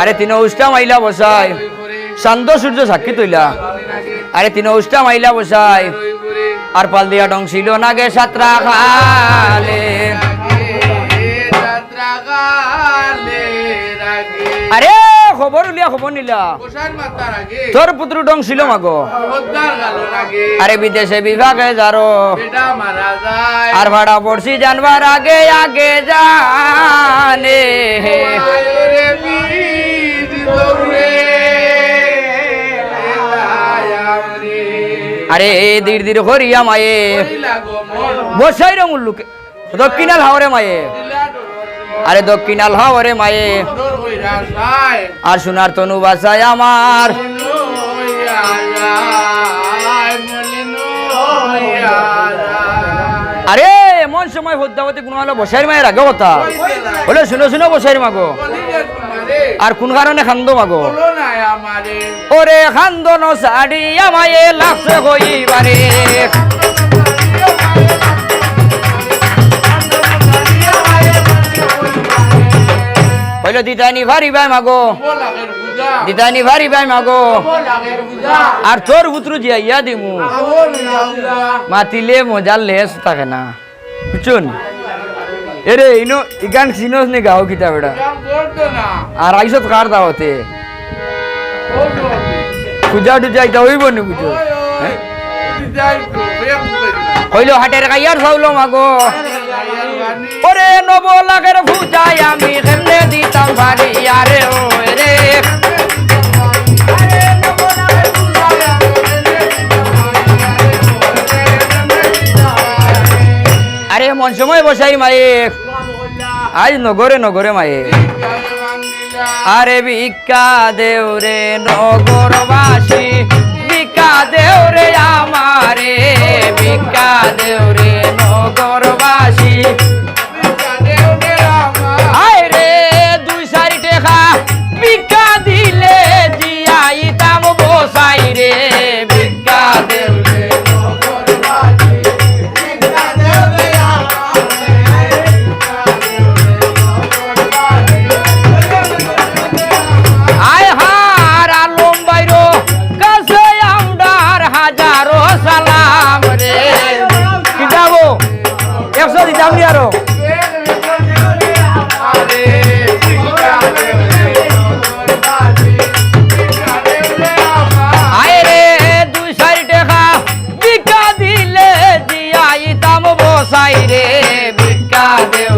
আরে তিন উষ্টা মাইলা বসাই চান্দ সূর্য সাক্ষী তৈলা আরে তিন উষ্টা মাইলা বসাই আর পাল দিয়া ডং ছিল নাগে সাতরা খালে আরে খবর উলিয়া খবর নিলা তোর পুত্র ডং ছিল মাগো আরে বিদেশে বিভাগে যারো আর ভাড়া পড়ছি জানবার আগে আগে জানে আরে ধীর ধীর হরিয়া মায়ে বসাই রঙ উল্লুকে দক্ষিণাল হাওরে মায়ে আরে দক্ষিণাল হাওরে মায়ে আর সোনার তনু বাসায় আমার আরে এমন সময় হদ্দাবতী কোন হলো বসাইর মায়ের আগে কথা বলে শুনো শুনো বসাইর মাগো আর কোন কারণে খান্দ মাগো ওরে খান্দন সাড়িয়া মায়ে লাগছে হইবারে হইলো দিতানি ভারি ভাই মাগো দিতানি ভারি ভাই মাগো আর তোর পুত্র জিয়া দিমু মাতিলে মজার লেস থাকে না বুঝছুন এরে ইনো ইগান সিনোস নে গাও কিতা বেটা আর আইসত কার দাওতে পূজা টুজা এটা হইব নি বুঝো হইলো হাটের গাইয়ার চাউলো মাগো ওরে 9 লাখের পূজায় আমি কেমনে দিতাম ভারি আরে ও রে আরে মন সময় বসাই মায়ে আজ নগরে নগরে মায়ে আরে ভিক্ষা দেও রে নগরবাসী ভিক্ষা দেও রে আমারে ভিক্ষা দেও রে নগরবাসী আয় রে 2-4 টাকা ভিক্ষা দিলে জিয়াইতাম বসাই রে ভিক্ষা দেও রে রে ভিক্ষা দেও